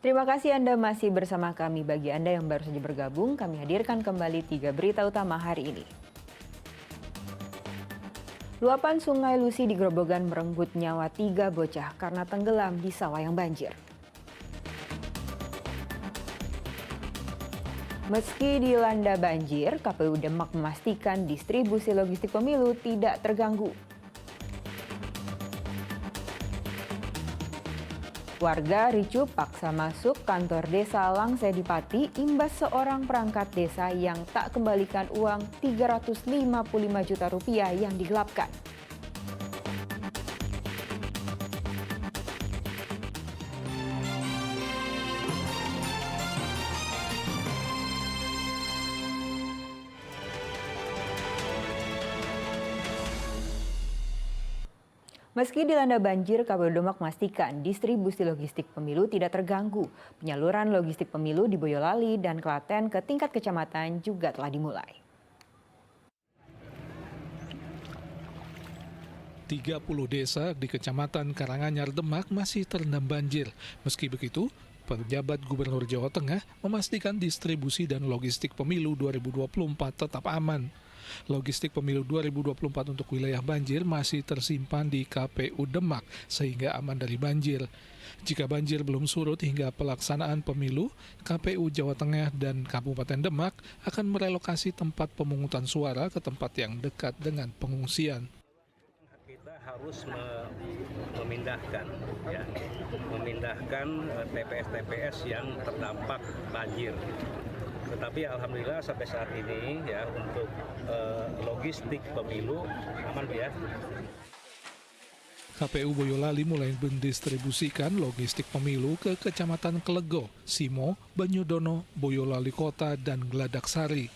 Terima kasih Anda masih bersama kami. Bagi Anda yang baru saja bergabung, kami hadirkan kembali 3 berita utama hari ini. Luapan Sungai Lusi di Grobogan merenggut nyawa 3 bocah karena tenggelam di sawah yang banjir. Meski dilanda banjir, KPU Demak memastikan distribusi logistik pemilu tidak terganggu. Warga ricuh paksa masuk kantor desa Langse di Pati imbas seorang perangkat desa yang tak kembalikan uang Rp355 juta yang digelapkan. Meski dilanda banjir, KPU Demak memastikan distribusi logistik pemilu tidak terganggu. Penyaluran logistik pemilu di Boyolali dan Klaten ke tingkat kecamatan juga telah dimulai. 30 desa di Kecamatan Karanganyar, Demak masih terendam banjir. Meski begitu, pejabat Gubernur Jawa Tengah memastikan distribusi dan logistik pemilu 2024 tetap aman. Logistik pemilu 2024 untuk wilayah banjir masih tersimpan di KPU Demak sehingga aman dari banjir. Jika banjir belum surut hingga pelaksanaan pemilu, KPU Jawa Tengah dan Kabupaten Demak akan merelokasi tempat pemungutan suara ke tempat yang dekat dengan pengungsian. Kita harus memindahkan TPS-TPS yang terdampak banjir. Tetapi alhamdulillah sampai saat ini ya untuk logistik pemilu aman ya. KPU Boyolali mulai mendistribusikan logistik pemilu ke Kecamatan Kelego, Simo, Banyudono, Boyolali Kota, dan Gladaksari.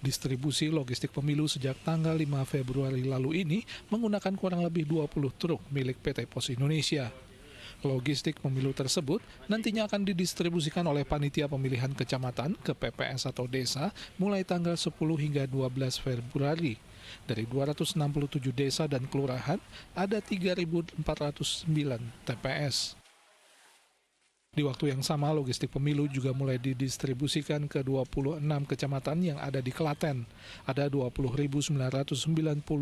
Distribusi logistik pemilu sejak tanggal 5 Februari lalu ini menggunakan kurang lebih 20 truk milik PT Pos Indonesia. Logistik pemilu tersebut nantinya akan didistribusikan oleh Panitia Pemilihan Kecamatan ke PPS atau desa mulai tanggal 10 hingga 12 Februari. Dari 267 desa dan kelurahan, ada 3.409 TPS. Di waktu yang sama, logistik pemilu juga mulai didistribusikan ke 26 kecamatan yang ada di Klaten. Ada 20.990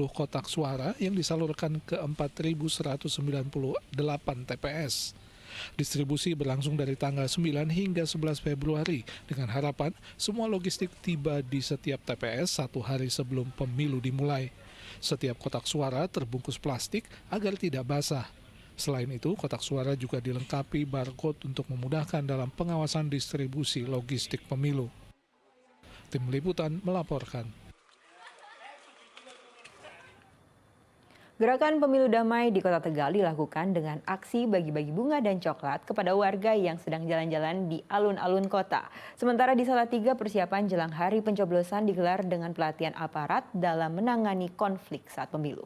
kotak suara yang disalurkan ke 4.198 TPS. Distribusi berlangsung dari tanggal 9 hingga 11 Februari dengan harapan semua logistik tiba di setiap TPS 1 hari sebelum pemilu dimulai. Setiap kotak suara terbungkus plastik agar tidak basah. Selain itu, kotak suara juga dilengkapi barcode untuk memudahkan dalam pengawasan distribusi logistik pemilu. Tim Liputan melaporkan. Gerakan Pemilu Damai di Kota Tegal dilakukan dengan aksi bagi-bagi bunga dan coklat kepada warga yang sedang jalan-jalan di alun-alun kota. Sementara di Salatiga, persiapan jelang hari pencoblosan digelar dengan pelatihan aparat dalam menangani konflik saat pemilu.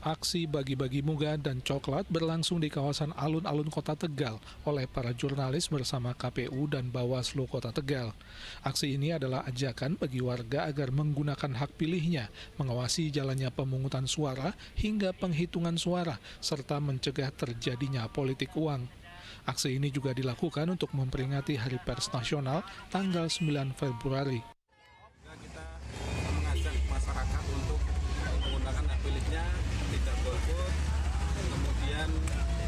Aksi bagi-bagi bunga dan coklat berlangsung di kawasan alun-alun Kota Tegal oleh para jurnalis bersama KPU dan Bawaslu Kota Tegal. Aksi ini adalah ajakan bagi warga agar menggunakan hak pilihnya, mengawasi jalannya pemungutan suara hingga penghitungan suara, serta mencegah terjadinya politik uang. Aksi ini juga dilakukan untuk memperingati Hari Pers Nasional tanggal 9 Februari. Kita mengajak masyarakat untuk menggunakan hak pilihnya, tidak golput, kemudian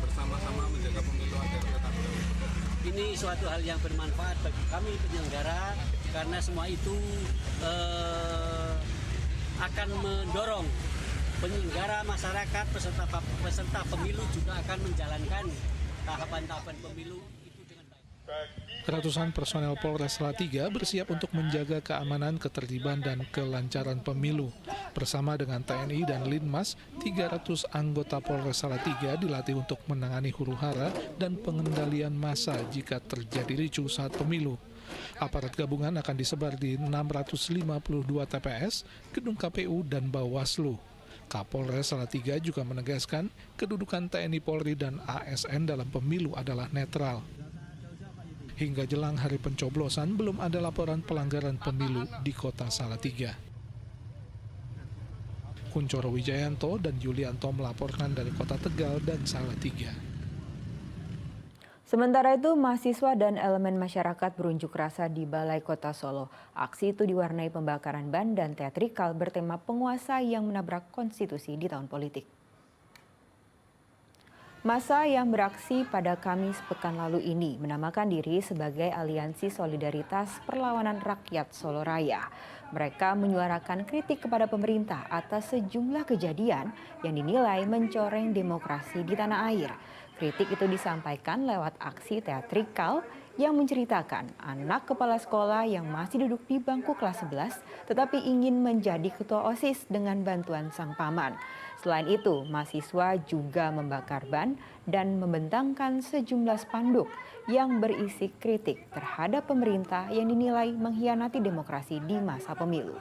bersama-sama menjaga pemilu agar tetap tertib. Ini suatu hal yang bermanfaat bagi kami penyelenggara karena semua itu akan mendorong penyelenggara, masyarakat, peserta pemilu juga akan menjalankan tahapan-tahapan pemilu itu dengan baik. Ratusan personel Polres Salatiga bersiap untuk menjaga keamanan, ketertiban, dan kelancaran pemilu. Bersama dengan TNI dan Linmas, 300 anggota Polres Salatiga dilatih untuk menangani huru-hara dan pengendalian massa jika terjadi ricuh saat pemilu. Aparat gabungan akan disebar di 652 TPS, gedung KPU, dan Bawaslu. Kapolres Salatiga juga menegaskan kedudukan TNI Polri dan ASN dalam pemilu adalah netral. Hingga jelang hari pencoblosan belum ada laporan pelanggaran pemilu di Kota Salatiga. Kuncoro Wijayanto dan Yulianto melaporkan dari Kota Tegal dan Salatiga. Sementara itu, mahasiswa dan elemen masyarakat berunjuk rasa di Balai Kota Solo. Aksi itu diwarnai pembakaran ban dan teatrikal bertema penguasa yang menabrak konstitusi di tahun politik. Massa yang beraksi pada Kamis pekan lalu ini menamakan diri sebagai Aliansi Solidaritas Perlawanan Rakyat Solo Raya. Mereka menyuarakan kritik kepada pemerintah atas sejumlah kejadian yang dinilai mencoreng demokrasi di tanah air. Kritik itu disampaikan lewat aksi teatrikal yang menceritakan anak kepala sekolah yang masih duduk di bangku kelas 11 tetapi ingin menjadi ketua OSIS dengan bantuan sang paman. Selain itu, mahasiswa juga membakar ban dan membentangkan sejumlah spanduk yang berisi kritik terhadap pemerintah yang dinilai mengkhianati demokrasi di masa pemilu.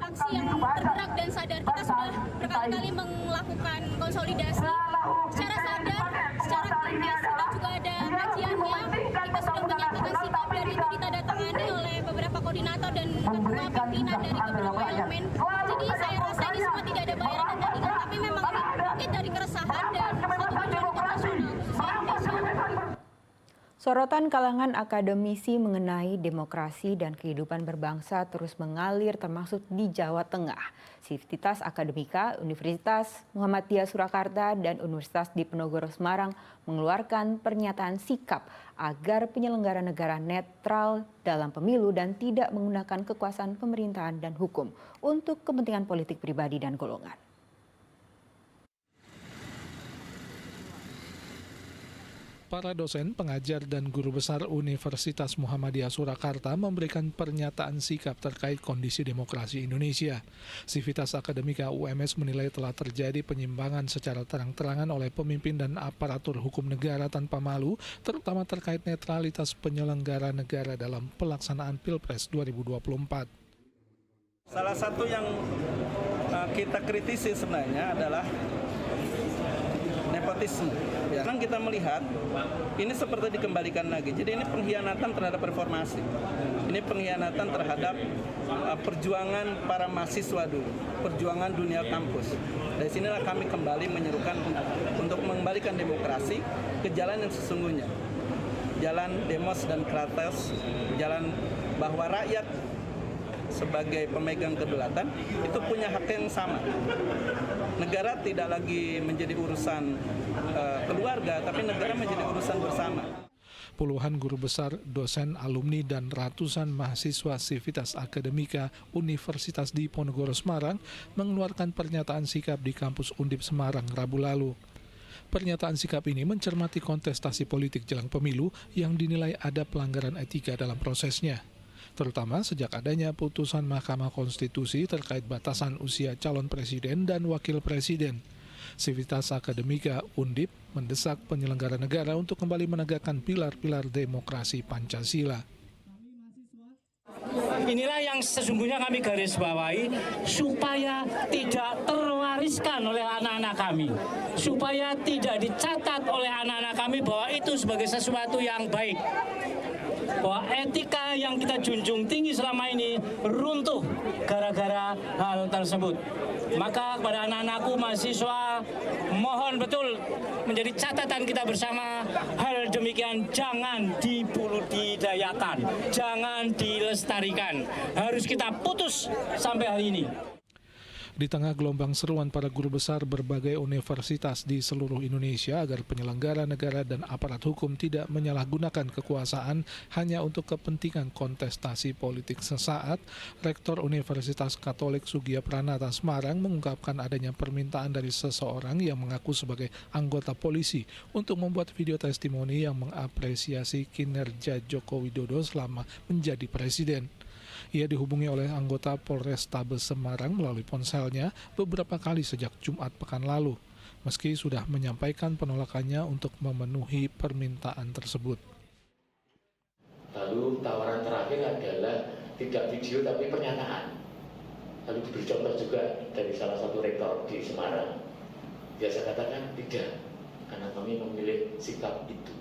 Aksi yang tergerak dan sadar, kita sudah berkali-kali melakukan konsolidasi secara sadar, secara kritis. Kita juga ada kajiannya, kita sudah menyatakan sikap dan itu ditandatangani oleh beberapa koordinator dan ketua pimpinan dari beberapa elemen. Jadi saya rasa ini semua tidak ada bayaran dan tandingan, tapi memang ini bukit dari keresahan dan satu tujuan untuk nasional khususnya Indonesia. Sorotan kalangan akademisi mengenai demokrasi dan kehidupan berbangsa terus mengalir termasuk di Jawa Tengah. Sivitas Akademika, Universitas Muhammadiyah Surakarta, dan Universitas Diponegoro Semarang mengeluarkan pernyataan sikap agar penyelenggara negara netral dalam pemilu dan tidak menggunakan kekuasaan pemerintahan dan hukum untuk kepentingan politik pribadi dan golongan. Para dosen, pengajar, dan guru besar Universitas Muhammadiyah Surakarta memberikan pernyataan sikap terkait kondisi demokrasi Indonesia. Sivitas Akademika UMS menilai telah terjadi penyimpangan secara terang-terangan oleh pemimpin dan aparatur hukum negara tanpa malu, terutama terkait netralitas penyelenggara negara dalam pelaksanaan Pilpres 2024. Salah satu yang kita kritisi sebenarnya adalah nepotisme. Ya. Sekarang kita melihat ini seperti dikembalikan lagi. Jadi ini pengkhianatan terhadap reformasi. Ini pengkhianatan terhadap perjuangan para mahasiswa dulu, perjuangan dunia kampus. Dari sinilah kami kembali menyerukan untuk mengembalikan demokrasi ke jalan yang sesungguhnya. Jalan demos dan kratos, jalan bahwa rakyat sebagai pemegang kedaulatan itu punya hak yang sama. Negara tidak lagi menjadi urusan keluarga, tapi negara menjadi urusan bersama. Puluhan guru besar, dosen, alumni, dan ratusan mahasiswa Sivitas Akademika Universitas Diponegoro Semarang mengeluarkan pernyataan sikap di kampus Undip Semarang Rabu lalu. Pernyataan sikap ini mencermati kontestasi politik jelang pemilu yang dinilai ada pelanggaran etika dalam prosesnya, terutama sejak adanya putusan Mahkamah Konstitusi terkait batasan usia calon presiden dan wakil presiden. Sivitas Akademika Undip mendesak penyelenggara negara untuk kembali menegakkan pilar-pilar demokrasi Pancasila. Inilah yang sesungguhnya kami garis bawahi supaya tidak terwariskan oleh anak-anak kami, supaya tidak dicatat oleh anak-anak kami bahwa itu sebagai sesuatu yang baik, bahwa etika yang kita junjung tinggi selama ini runtuh gara-gara hal tersebut. Maka kepada anak-anakku mahasiswa, mohon betul menjadi catatan kita bersama, hal demikian jangan dibudidayakan, jangan dilestarikan. Harus kita putus sampai hari ini. Di tengah gelombang seruan para guru besar berbagai universitas di seluruh Indonesia agar penyelenggara negara dan aparat hukum tidak menyalahgunakan kekuasaan hanya untuk kepentingan kontestasi politik sesaat, Rektor Universitas Katolik Sugiya Pranata Semarang mengungkapkan adanya permintaan dari seseorang yang mengaku sebagai anggota polisi untuk membuat video testimoni yang mengapresiasi kinerja Joko Widodo selama menjadi presiden. Ia dihubungi oleh anggota Polrestabes Semarang melalui ponselnya beberapa kali sejak Jumat pekan lalu, meski sudah menyampaikan penolakannya untuk memenuhi permintaan tersebut. Lalu tawaran terakhir adalah tidak video tapi pernyataan. Lalu diberi contoh juga dari salah satu rektor di Semarang. Ya saya katakan tidak, karena kami memilih sikap itu.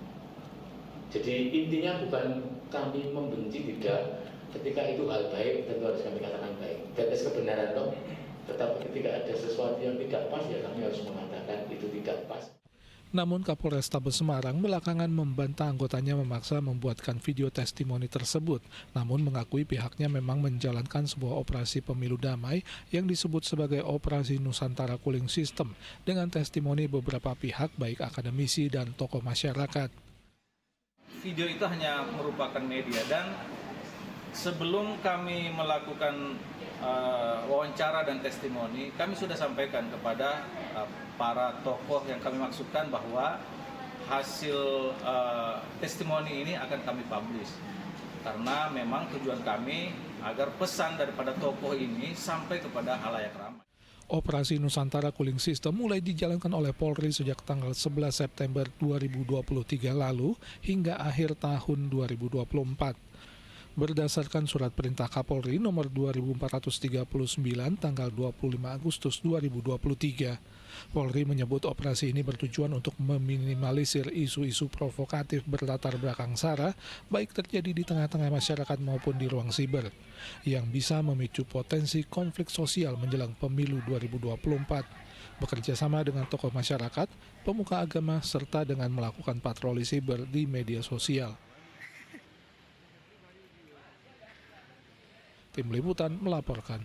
Jadi intinya bukan kami membenci, tidak, Ketika itu hal baik, tentu harus kami katakan baik. Dan kebenaran toh, tetapi ketika ada sesuatu yang tidak pas, ya kami harus mengatakan itu tidak pas. Namun Kapolrestabes Semarang belakangan membantah anggotanya memaksa membuatkan video testimoni tersebut, namun mengakui pihaknya memang menjalankan sebuah operasi pemilu damai yang disebut sebagai Operasi Nusantara Cooling System dengan testimoni beberapa pihak baik akademisi dan tokoh masyarakat. Video itu hanya merupakan media, dan sebelum kami melakukan wawancara dan testimoni, kami sudah sampaikan kepada para tokoh yang kami maksudkan bahwa hasil testimoni ini akan kami publish. Karena memang tujuan kami agar pesan daripada tokoh ini sampai kepada halayak ramai. Operasi Nusantara Cooling System mulai dijalankan oleh Polri sejak tanggal 11 September 2023 lalu hingga akhir tahun 2024. Berdasarkan surat perintah Kapolri nomor 2439 tanggal 25 Agustus 2023, Polri menyebut operasi ini bertujuan untuk meminimalisir isu-isu provokatif berlatar belakang SARA, baik terjadi di tengah-tengah masyarakat maupun di ruang siber, yang bisa memicu potensi konflik sosial menjelang pemilu 2024. Bekerja sama dengan tokoh masyarakat, pemuka agama, serta dengan melakukan patroli siber di media sosial. Tim Liputan melaporkan.